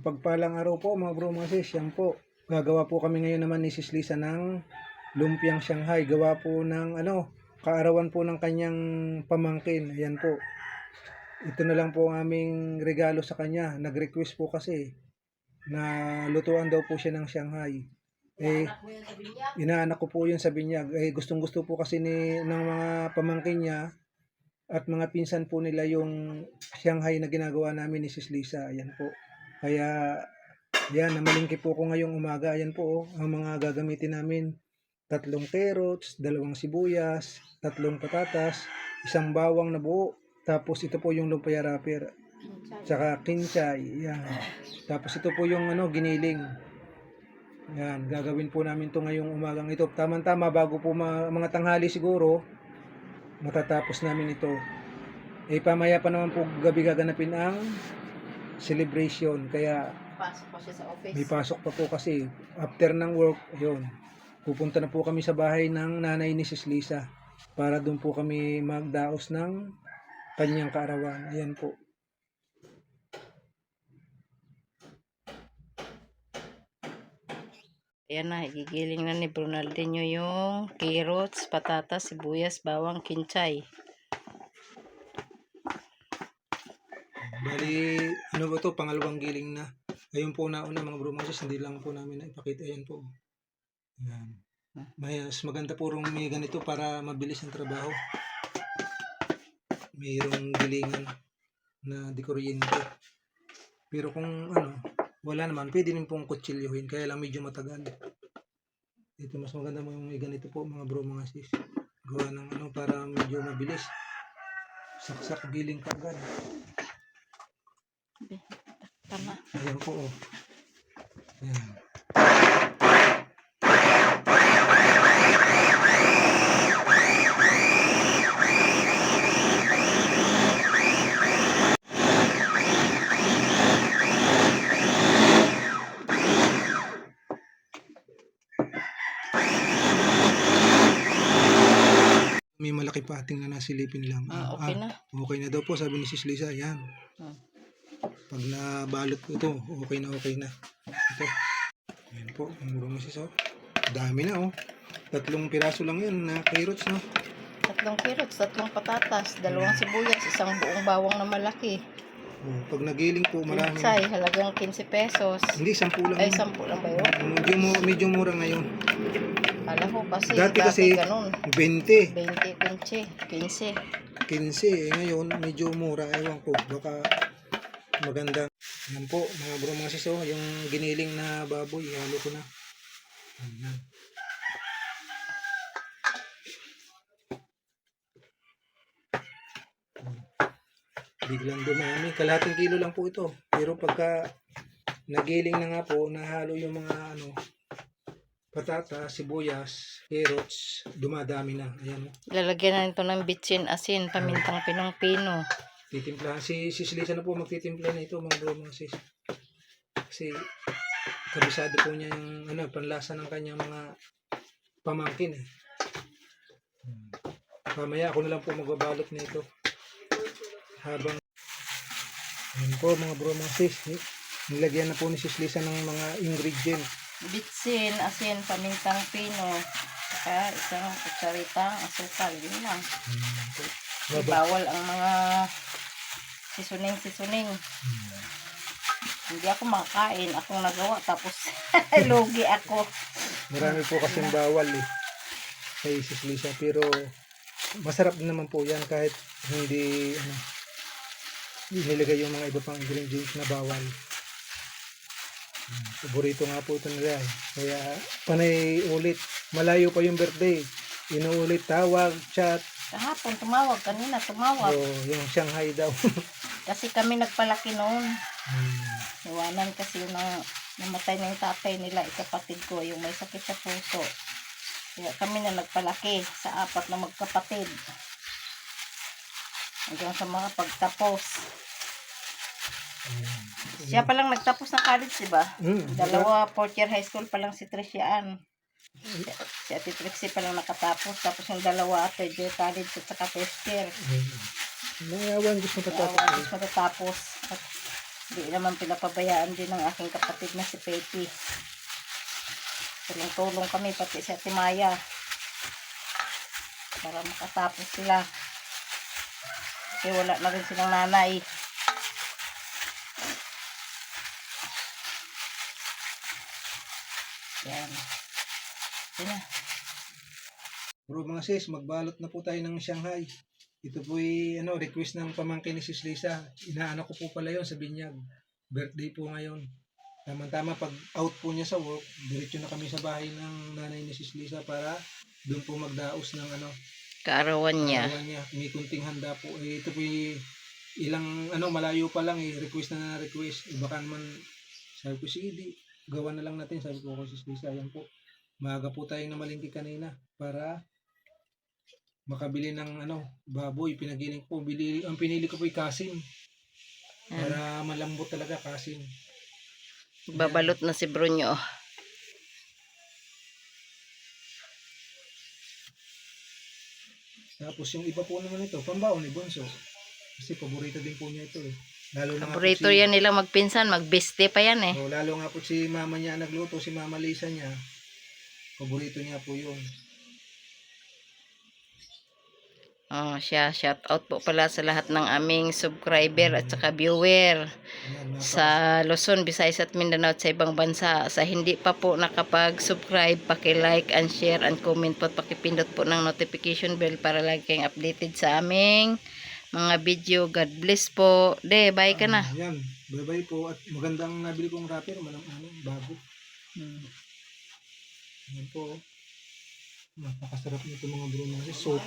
Mapagpalang araw po mga bro mga sis. Yan po. Gagawa po kami ngayon naman ni Sis Lisa ng lumpiang Shanghai. Gawa po ng kaarawan po ng kanyang pamangkin. Ayan po. Ito na lang po ang aming regalo sa kanya. Nag-request po kasi na lutuan daw po siya ng Shanghai. Inaanak ko po yun sa binyag. Gustong gusto po kasi ng mga pamangkin niya at mga pinsan po nila yung Shanghai na ginagawa namin ni Sis Lisa. Ayan po. Kaya, yan, namalingki po ko ngayong umaga. Ayan po, ang mga gagamitin namin. 3 carrots, 2 sibuyas, 3 patatas, 1 bawang na buo. Tapos ito po yung lumpia wrapper. Tsaka kinchay. Yan. Tapos ito po yung giniling. Yan, gagawin po namin to ngayong umagang ito. Tama-tama, bago po mga tanghali siguro, matatapos namin ito. Pamaya pa naman po gabi gaganapin ang celebration, kaya pasok pa siya sa office. may pasok pa po kasi after ng work. Ayun, pupunta na po kami sa bahay ng nanay ni Sis Lisa para doon po kami magdaos ng kanyang kaarawan. Ayan po. Ayan na, igigiling na ni Brunaldinho yung carrots, patatas, sibuyas, bawang, kinchay. Bali, ba to? Pangalawang giling na. Ayun po nauna mga bro, hindi lang po namin naipakita. Ayan po. Ayan. Mas maganda po rong may ganito para mabilis ang trabaho. Mayroong gilingan na di kuryente. Pero kung wala naman, pwede rin pong kutsilyohin. Kaya lang medyo matagal. Ito mas maganda mo yung may ganito po mga bro mga sis. Gawa ng para medyo mabilis. Saksak giling kagad. Tama. Ayan po oh. Ayan. May malaki pating na nasilipin lang. Okay na. Okay na daw po, sabi ni Sis Lisa. Ayan. Pag nabalot po ito, okay na. Ito. Ayan po, ang murong sis oh. Dami na oh. 3 piraso lang yan na carrots no. 3 carrots, 3 patatas, 2 sibuyas, 1 buong bawang na malaki. Pag nagiling po marami. Kinchay, halagang 15 pesos. Hindi, 10 lang. Ay, 10 lang ba yun? Medyo mura ngayon. Kala ko kasi Dati kasi ganun. 20. 15. 15. Ngayon, medyo mura. Ewan ko. Baka maganda. Yan po, mga bro mga sis, yung giniling na baboy, halo ko na. Ayan. Biglang dumami. Kalahating kilo lang po ito. Pero pagka nagiling na nga po, nahalo yung mga patatas, sibuyas, carrots, dumadami na. Ayan. Lalagyan na nito ng bitsin, asin, pamintang pinong-pino. Titimplahan. Si Sis Lisa na po magtitimpla na ito mga bro mga sis. Kasi kabisado po niya yung panlasa ng kanyang mga pamangkin eh. Mamaya ako na lang po magbabalot nito. Habang ayan po mga bro mga sis. Nilagyan na po ni Sis Lisa ng mga ingredients. Bitsin, asin, pamintang pino, saka 1 kutsaritang asukal. Yun lang. Bawal ang mga sisuning. Hindi ako makakain. Akong nagawa. Tapos lugi ako. Marami po kasing bawal eh. Kay Sis Lisa. Pero masarap din naman po yan kahit hindi nilagay yung mga iba pang ingredients na bawal. Paborito nga po ito nila eh. Kaya panay ulit. Malayo pa yung birthday. Inuulit, tawag, chat. Kahapon tumawag. Kanina tumawag. Yung Shanghai daw. Kasi kami nagpalaki noon. Iwanan kasi yung namatay na yung tatay nila. Ikapatid ko. Yung may sakit sa puso. Kaya kami na nagpalaki sa 4 na magkapatid. Hanggang sa mga pagtapos. Siya palang nagtapos ng college, diba? 2 4th year high school palang si Triciaan. Si Ate Trixie palang nakatapos. Tapos yung 2 3rd year college at saka 1st year. Nangayawan, gusto matatapos. Matatapos. Hindi naman pinapabayaan din ng aking kapatid na si Pepi. Tulong-tulong kami pati si Ate Maya para makatapos sila. Kasi wala na rin silang nanay. Yan. Yan na. Bro mga sis, magbalot na po tayo ng Shanghai. Ito po request ng pamangkin ni Sis Lisa. Inaano ko po pala yon sa binyag. Birthday po ngayon. Tama-tama pag out po niya sa work, diretso na kami sa bahay ng nanay ni Sis Lisa para doon po magdaos ng Kaarawan niya. arawan niya. May kunting handa po. Ito po ilang malayo pa lang request na request. Baka naman sabi ko sige, gawa na lang natin, sabi ko kay Sis Lisa. Ayan po. Maaga po tayong namalingki kanina para makabili ng baboy. Pinagiling ko. Ang pinili ko po ay kasim. Para malambot talaga kasim. Babalot na si Brunyo. Tapos yung iba po naman ito, pambaon ni Bonso. Kasi paborito din po niya ito eh. Lalo na Paborito nga po yan nilang magpinsan. Magbeste pa yan eh. lalo nga po si mama niya nagluto, si Mama Lisa niya. Paborito niya po yun. Oh, shout out po pala sa lahat ng aming subscriber at saka viewer Ayan, sa Luzon, Visayas at Mindanao at sa ibang bansa. Sa hindi pa po nakapag-subscribe, paki-like and share and comment po at pakipindot po ng notification bell para lagi kayong updated sa aming mga video. God bless po. De, bye ka na. Yan, bye-bye po. At magandang nabili kong wrapper, bago. Yan po. Napakasarap nito mga bro. Soap.